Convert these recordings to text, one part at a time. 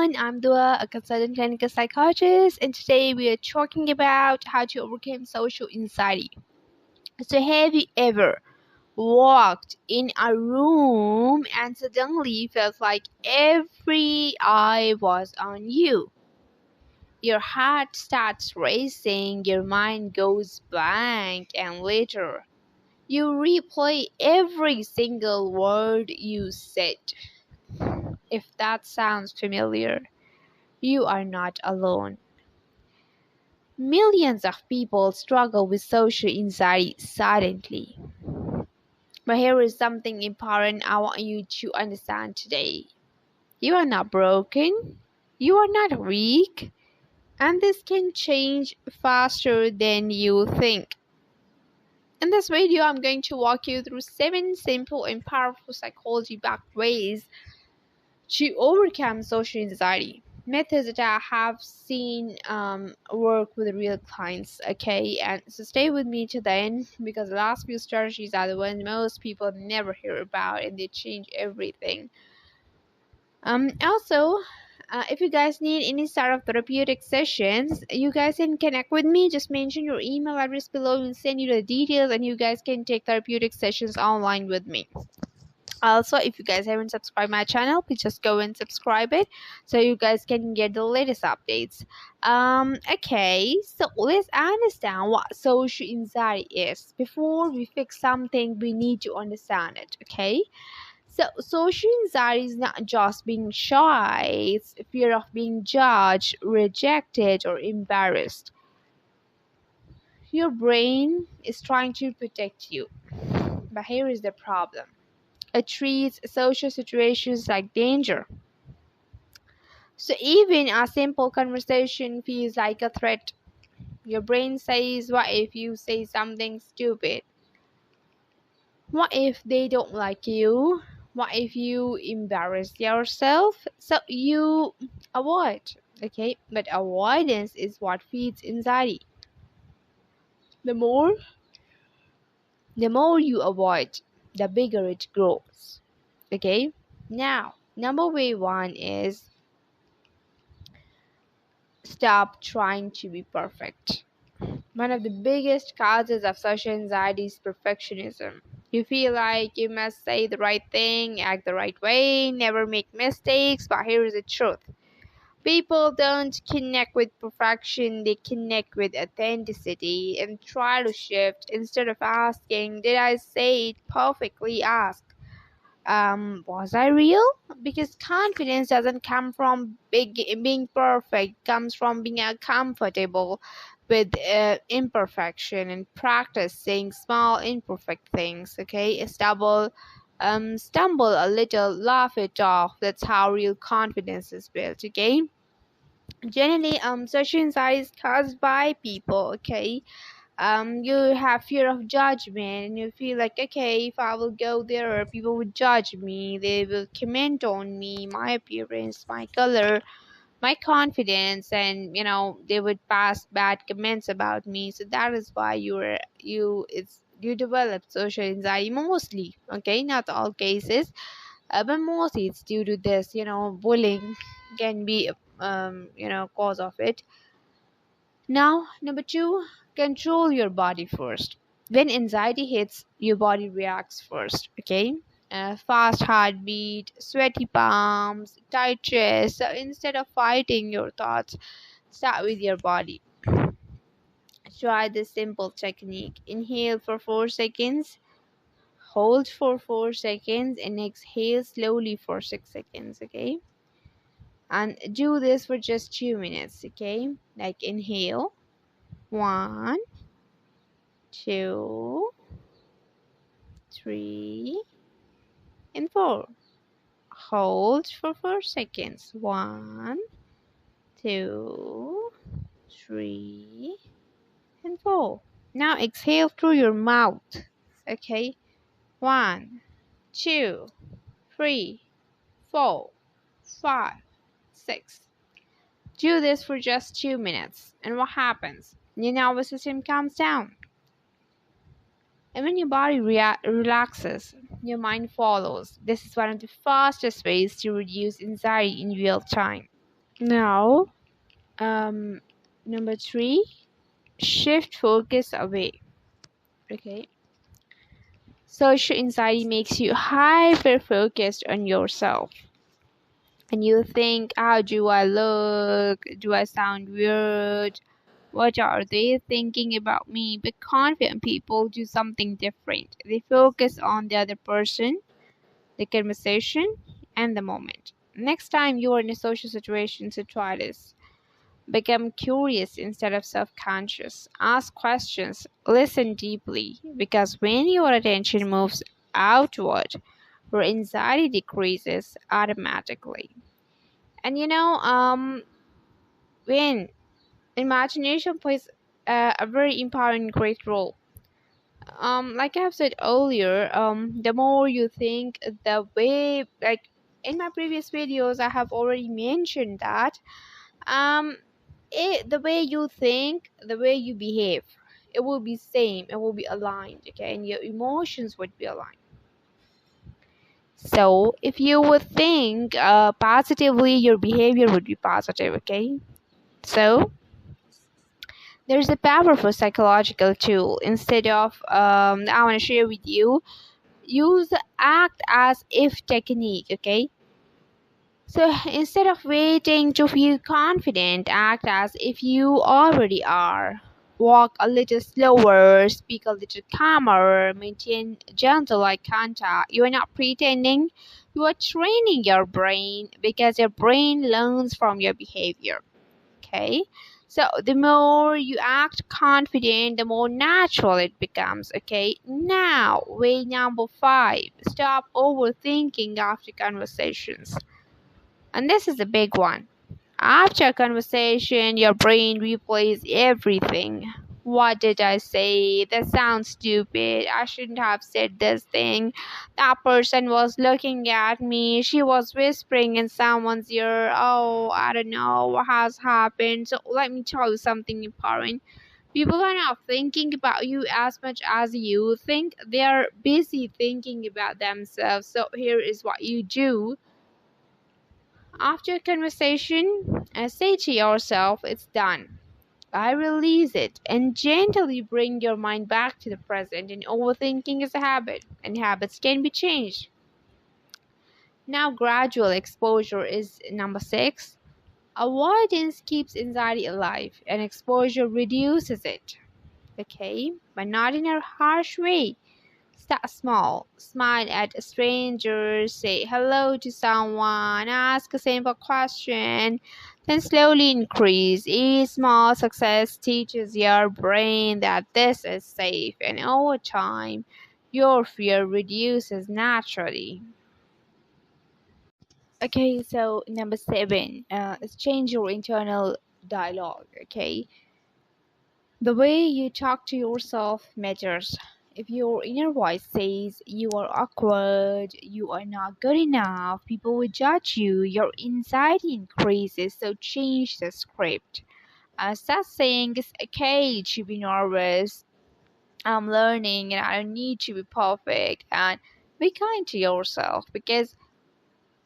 everyone. I'm Dua, a consultant clinical psychologist, and today we are talking about how to overcome social anxiety. So, have you ever walked in a room and suddenly felt like every eye was on you? Your heart starts racing, your mind goes blank, and later you replay every single word you said. If that sounds familiar, you are not alone. Millions of people struggle with social anxiety silently. But here is something important I want you to understand today. You are not broken, you are not weak, and this can change faster than you think. In this video, I'm going to walk you through 7 simple and powerful psychology backed ways to overcome social anxiety. Methods that I have seen work with real clients. Okay, and so stay with me to the end because the last few strategies are the ones most people never hear about and they change everything. Also, if you guys need any sort of therapeutic sessions, you guys can connect with me. Just mention your email address below and send you the details, and you guys can take therapeutic sessions online with me. Also, if you guys haven't subscribed my channel, please just go and subscribe it so you guys can get the latest updates. Okay, so let's understand what social anxiety is. Before we fix something, we need to understand it. Okay, so social anxiety is not just being shy, it's fear of being judged, rejected, or embarrassed. Your brain is trying to protect you, but here is the problem. It treats social situations like danger. So even a simple conversation feels like a threat. Your brain says, what if you say something stupid? What if they don't like you? What if you embarrass yourself? So you avoid. Okay, but avoidance is what feeds anxiety. The more you avoid, the bigger it grows. Okay, now number one is stop trying to be perfect. One of the biggest causes of social anxiety is perfectionism. You feel like you must say the right thing, act the right way, never make mistakes, but here is the truth. People don't connect with perfection, they connect with authenticity and try to shift instead of asking, did I say it perfectly? Ask, was I real? Because confidence doesn't come from being perfect, it comes from being comfortable with imperfection and practice saying small imperfect things. Okay, stumble a little, laugh it off. That's how real confidence is built. Okay, generally social anxiety is caused by people. Okay, you have fear of judgment and you feel like, okay, if I will go there people will judge me, they will comment on me, my appearance, my color, my confidence, and they would pass bad comments about me. So that is why you develop social anxiety mostly. Okay, not all cases, but mostly it's due to this. Bullying can be cause of it. Now, number two, control your body first. When anxiety hits, your body reacts first. Okay, fast heartbeat, sweaty palms, tight chest. So instead of fighting your thoughts, start with your body. Try this simple technique. Inhale for 4 seconds, hold for 4 seconds, and exhale slowly for 6 seconds. Okay, and do this for just 2 minutes. Okay, like inhale 1, 2, 3, and 4. Hold for 4 seconds. 1, 2, 3, and 4. Now exhale through your mouth. Okay. 1, 2, 3, 4, 5, 6. Do this for just 2 minutes. And what happens? Your nervous system calms down. And when your body relaxes, your mind follows. This is one of the fastest ways to reduce anxiety in real time. Now, um, number three, shift focus away. Okay. Social anxiety makes you hyper focused on yourself. And you think, how do I look? Do I sound weird? What are they thinking about me? But confident people do something different. They focus on the other person, the conversation, and the moment. Next time you are in a social situation, so try this. Become curious instead of self conscious. Ask questions. Listen deeply. Because when your attention moves outward, your anxiety decreases automatically. And when imagination plays a very important, great role. Like I have said earlier, the more you think, the way, like in my previous videos, I have already mentioned that um the way you think, the way you behave, it will be same, it will be aligned, okay, and your emotions would be aligned. So if you would think positively, your behavior would be positive, okay. So there's a powerful psychological tool. Instead of I want to share with you, use the act as if technique, okay. So instead of waiting to feel confident, act as if you already are. Walk a little slower, speak a little calmer, maintain gentle eye contact. You are not pretending, you are training your brain because your brain learns from your behavior. Okay? So the more you act confident, the more natural it becomes. Okay? Now, way number five, stop overthinking after conversations. And this is a big one. After a conversation, your brain replays everything. What did I say? That sounds stupid. I shouldn't have said this thing. That person was looking at me. She was whispering in someone's ear. Oh, I don't know what has happened. So let me tell you something important. People are not thinking about you as much as you think. They are busy thinking about themselves. So here is what you do. After a conversation, say to yourself, it's done. I release it and gently bring your mind back to the present. And overthinking is a habit, and habits can be changed. Now, gradual exposure is number six. Avoidance keeps anxiety alive, and exposure reduces it. Okay, but not in a harsh way. Start small. Smile at strangers, say hello to someone, ask a simple question, then slowly increase. Each small success teaches your brain that this is safe, and over time, your fear reduces naturally. Okay, so number seven is change your internal dialogue. Okay, the way you talk to yourself matters. If your inner voice says you are awkward, you are not good enough, people will judge you, your anxiety increases. So change the script. Start saying it's okay to be nervous. I'm learning and I don't need to be perfect. And be kind to yourself because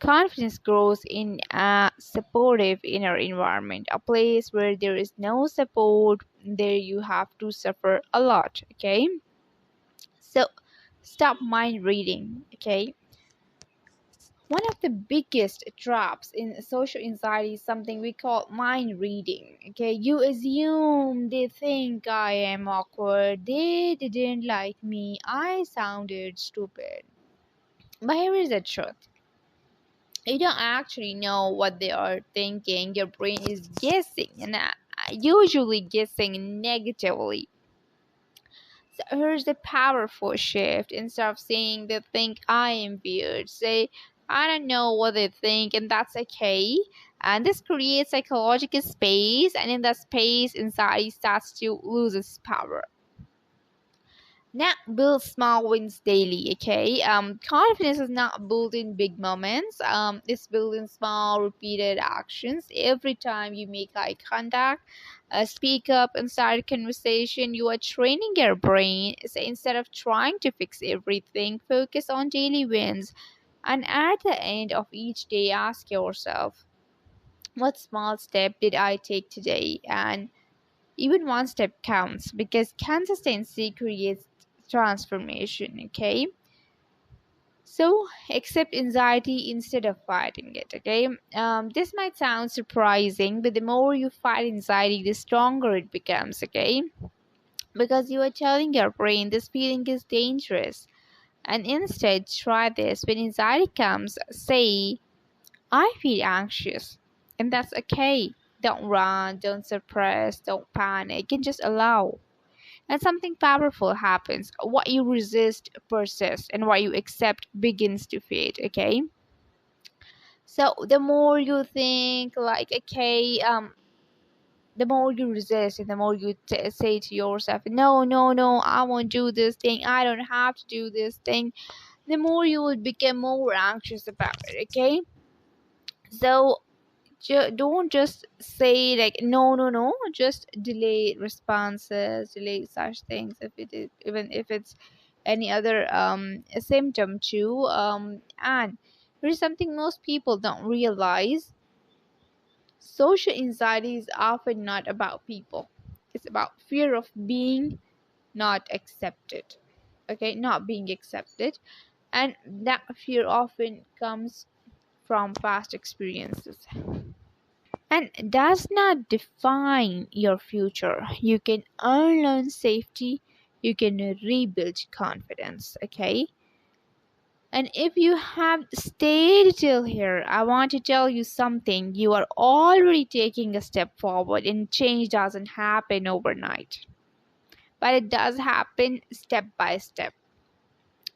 confidence grows in a supportive inner environment. A place where there is no support, there you have to suffer a lot. Okay, so stop mind reading. Okay, one of the biggest traps in social anxiety is something we call mind reading. Okay, you assume they think I am awkward, they didn't like me, I sounded stupid. But here is the truth, you don't actually know what they are thinking. Your brain is guessing, and usually guessing negatively. So here's the powerful shift. Instead of saying they think I am weird, say I don't know what they think, and that's okay. And this creates psychological space, and in that space, anxiety starts to lose its power. Now build small wins daily, okay? Confidence is not built in big moments. It's built in small repeated actions. Every time you make eye contact, speak up and start a conversation, you are training your brain. So instead of trying to fix everything, focus on daily wins. And at the end of each day, ask yourself, What small step did I take today? And even one step counts because consistency creates transformation, okay? So accept anxiety instead of fighting it, okay? This might sound surprising, but the more you fight anxiety, the stronger it becomes, okay? Because you are telling your brain this feeling is dangerous. And instead, try this. When anxiety comes, say, I feel anxious. And that's okay. Don't run, don't suppress, don't panic, and just allow. And something powerful happens. What you resist persists, and what you accept begins to fade, okay? So the more you think, like, okay, the more you resist and the more you say to yourself, no, no, no, I won't do this thing, I don't have to do this thing, the more you will become more anxious about it, okay? So don't just say like no, no, no, just delay responses, delay such things if it is, even if it's any other symptom too. And there's something most people don't realize. Social anxiety is often not about people, it's about fear of being not accepted, okay, not being accepted. And that fear often comes from past experiences and does not define your future. You can unlearn safety, you can rebuild confidence, okay? And if you have stayed till here, I want to tell you something. You are already taking a step forward, and change doesn't happen overnight, but it does happen step by step.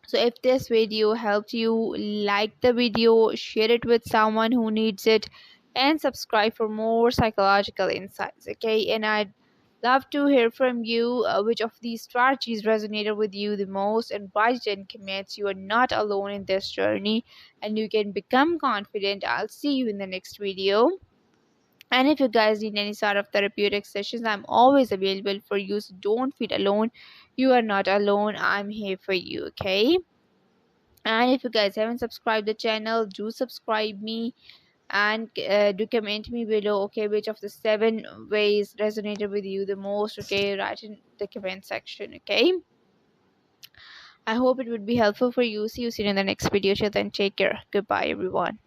So if this video helped you, like the video, share it with someone who needs it, and subscribe for more psychological insights, okay? And I'd love to hear from you, which of these strategies resonated with you the most, and write it in comments. You are not alone in this journey, and you can become confident. I'll see you in the next video. And if you guys need any sort of therapeutic sessions, I'm always available for you, so don't feel alone. You are not alone, I'm here for you, okay? And if you guys haven't subscribed the channel, do subscribe me, and do comment me below, okay, which of the 7 ways resonated with you the most, okay? Write in the comment section, okay? I hope it would be helpful for you. See you soon in the next video. Till then, take care. Goodbye, everyone.